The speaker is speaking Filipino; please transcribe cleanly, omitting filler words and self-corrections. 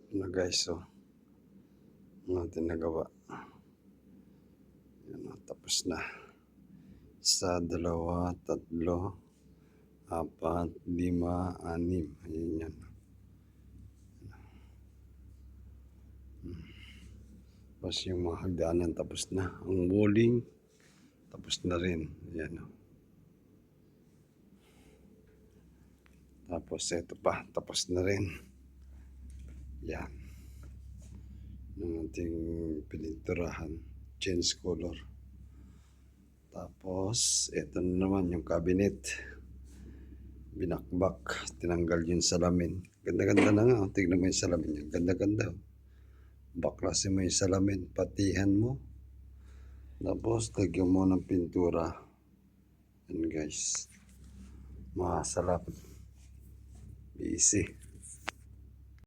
na guys, oh, ang ating nagawa. Yan, oh, tapos na. 1, 2, 3, 4, 5, 6. Ayun yan. Tapos yung mga hagdanan tapos na. Ang bowling tapos na rin. Yan, oh. Tapos ito pa, tapos na rin. Yan. Ng ating pininturahan. Change color. Tapos ito na naman yung cabinet. Binakbak. Tinanggal yung salamin. Ganda-ganda na nga. Tignan mo yung salamin niya. Ganda-ganda. Baklasin mo yung salamin. Patihan mo. Tapos lagyan mo ng pintura. Yan guys. Masalap. Easy.